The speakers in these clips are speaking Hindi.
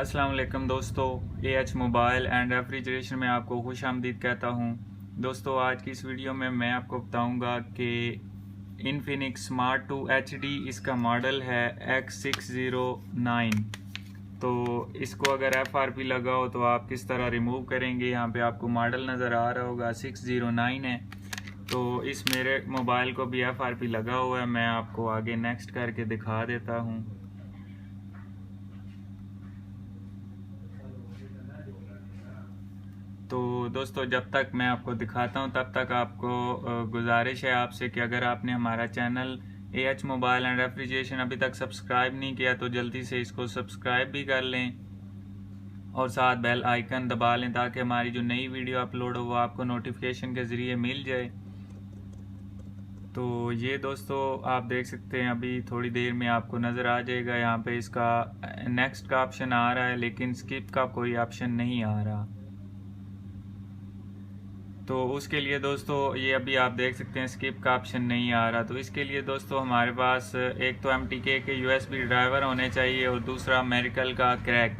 अस्सलाम वालेकुम दोस्तों, एएच मोबाइल एंड रेफ्रिजरेशन में आपको खुश आमदीद कहता हूँ। दोस्तों, आज की इस वीडियो में मैं आपको बताऊँगा कि इन्फिनिक्स स्मार्ट 2 HD इसका मॉडल है X609। तो इसको अगर FRP लगा हो तो आप किस तरह रिमूव करेंगे। यहाँ पे आपको मॉडल नज़र आ रहा होगा 609 है। तो इस मेरे मोबाइल को भी FRP लगा हुआ है। मैं आपको आगे नेक्स्ट करके दिखा देता हूँ। तो दोस्तों, जब तक मैं आपको दिखाता हूं तब तक आपको गुजारिश है आपसे कि अगर आपने हमारा channel AH mobile and refrigeration अभी तक सब्सक्राइब नहीं किया तो जल्दी से इसको सब्सक्राइब भी कर लें और साथ बेल आइकन दबा लें ताकि हमारी जो नई वीडियो अपलोड हो वो आपको नोटिफिकेशन के ज़रिए मिल जाए। तो ये दोस्तों, आप देख सकते हैं अभी थोड़ी देर में आपको नज़र आ जाएगा। यहाँ पे इसका नेक्स्ट का ऑप्शन आ रहा है लेकिन स्किप का कोई ऑप्शन नहीं आ रहा। तो उसके लिए दोस्तों, ये अभी आप देख सकते हैं स्किप का ऑप्शन नहीं आ रहा। तो इसके लिए दोस्तों हमारे पास एक तो MTK के USB ड्राइवर होने चाहिए और दूसरा मेरिकल का क्रैक,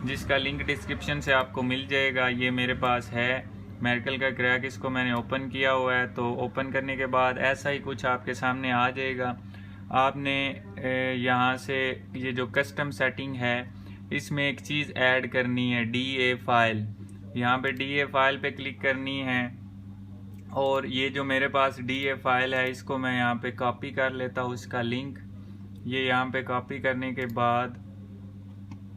जिसका लिंक डिस्क्रिप्शन से आपको मिल जाएगा। ये मेरे पास है मेरिकल का क्रैक, इसको मैंने ओपन किया हुआ है। तो ओपन करने के बाद ऐसा ही कुछ आपके सामने आ जाएगा। आपने यहाँ से ये जो कस्टम सेटिंग है इसमें एक चीज़ ऐड करनी है, DA फाइल। यहाँ पे DA फाइल पे क्लिक करनी है और ये जो मेरे पास DA फाइल है इसको मैं यहाँ पे कॉपी कर लेता हूँ, इसका लिंक। ये यहाँ पे कॉपी करने के बाद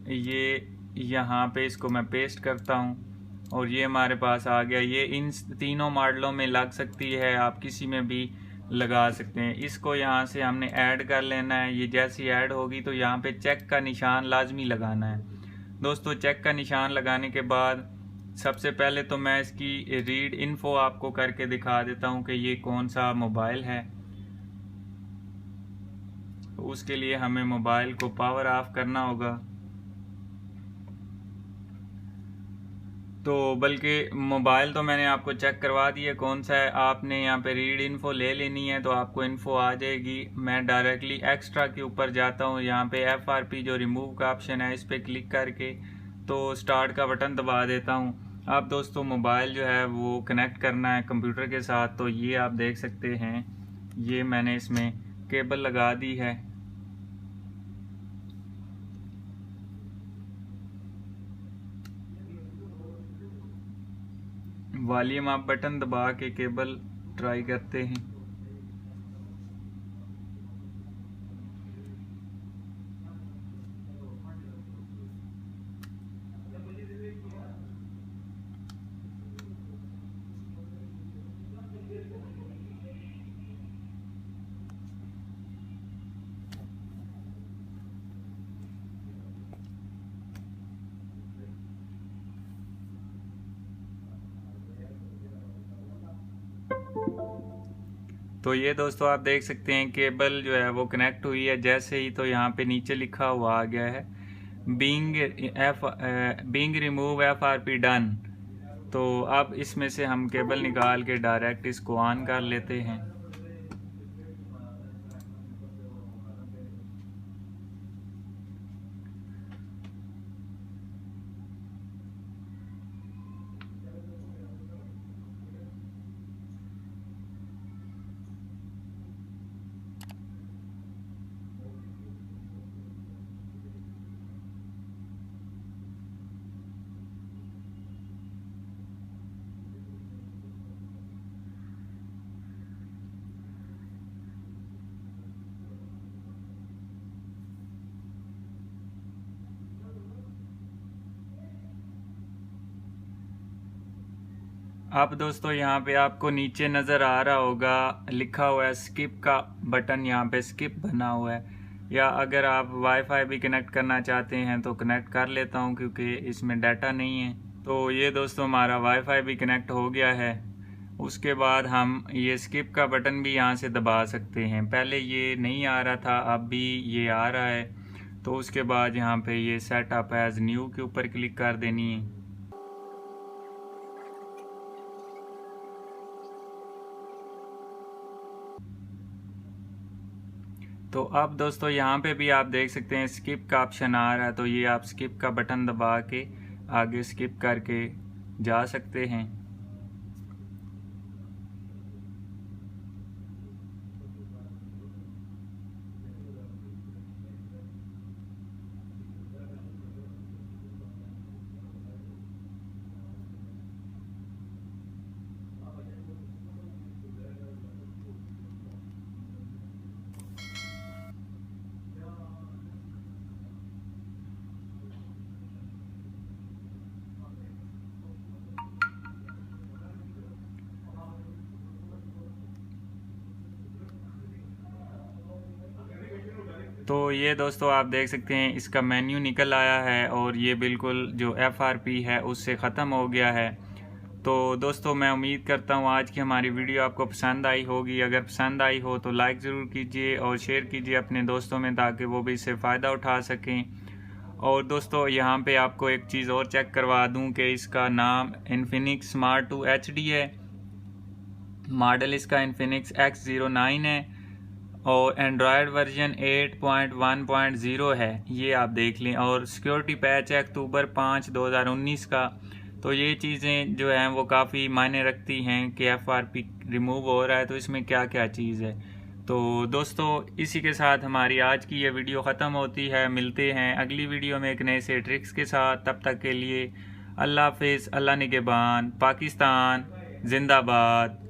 ये यहाँ पे इसको मैं पेस्ट करता हूँ और ये हमारे पास आ गया। ये इन तीनों मॉडलों में लग सकती है, आप किसी में भी लगा सकते हैं। इसको यहाँ से हमने ऐड कर लेना है। ये जैसी ऐड होगी तो यहाँ पे चेक का निशान लाजमी लगाना है। दोस्तों, चेक का निशान लगाने के बाद सबसे पहले तो मैं इसकी रीड इन्फो आपको करके दिखा देता हूँ कि ये कौन सा मोबाइल है। तो उसके लिए हमें मोबाइल को पावर ऑफ करना होगा। तो बल्कि मोबाइल तो मैंने आपको चेक करवा दिया कौन सा है। आपने यहाँ पे रीड इन्फो ले लेनी है तो आपको इन्फो आ जाएगी। मैं डायरेक्टली एक्स्ट्रा के ऊपर जाता हूँ। यहाँ पे FRP जो रिमूव का ऑप्शन है इस पर क्लिक करके तो स्टार्ट का बटन दबा देता हूँ। अब दोस्तों, मोबाइल जो है वो कनेक्ट करना है कंप्यूटर के साथ। तो ये आप देख सकते हैं, ये मैंने इसमें केबल लगा दी है। वॉल्यूम आप बटन दबा के केबल ट्राई करते हैं। तो ये दोस्तों, आप देख सकते हैं केबल जो है वो कनेक्ट हुई है जैसे ही। तो यहाँ पे नीचे लिखा हुआ आ गया है बीइंग रिमूव FRP डन। तो अब इसमें से हम केबल निकाल के डायरेक्ट इसको ऑन कर लेते हैं। अब दोस्तों, यहाँ पे आपको नीचे नज़र आ रहा होगा लिखा हुआ है स्किप का बटन। यहाँ पे स्किप बना हुआ है। या अगर आप वाईफाई भी कनेक्ट करना चाहते हैं तो कनेक्ट कर लेता हूँ क्योंकि इसमें डाटा नहीं है। तो ये दोस्तों, हमारा वाईफाई भी कनेक्ट हो गया है। उसके बाद हम ये स्किप का बटन भी यहाँ से दबा सकते हैं। पहले ये नहीं आ रहा था, अब भी ये आ रहा है। तो उसके बाद यहाँ पे ये सेट अप एज न्यू के ऊपर क्लिक कर देनी है। तो अब दोस्तों यहाँ पे भी आप देख सकते हैं स्किप का ऑप्शन आ रहा है, तो ये आप स्किप का बटन दबा के आगे स्किप करके जा सकते हैं। तो ये दोस्तों आप देख सकते हैं इसका मेन्यू निकल आया है और ये बिल्कुल जो FRP है उससे ख़त्म हो गया है। तो दोस्तों मैं उम्मीद करता हूँ आज की हमारी वीडियो आपको पसंद आई होगी। अगर पसंद आई हो तो लाइक ज़रूर कीजिए और शेयर कीजिए अपने दोस्तों में, ताकि वो भी इससे फ़ायदा उठा सकें। और दोस्तों यहाँ पे आपको एक चीज़ और चेक करवा दूँ कि इसका नाम इन्फिनिक्स स्मार्ट 2 HD है, मॉडल इसका इन्फिनिक्स X09 है और एंड्रॉयड वर्जन 8.1.0 है, ये आप देख लें। और सिक्योरिटी पैच है अक्टूबर 5, 2019 का। तो ये चीज़ें जो हैं वो काफ़ी मायने रखती हैं कि FRP रिमूव हो रहा है तो इसमें क्या क्या चीज़ है। तो दोस्तों इसी के साथ हमारी आज की ये वीडियो ख़त्म होती है। मिलते हैं अगली वीडियो में एक नए से ट्रिक्स के साथ। तब तक के लिए अल्लाह हाफिज़, अल्लाह निगहबान, पाकिस्तान जिंदाबाद।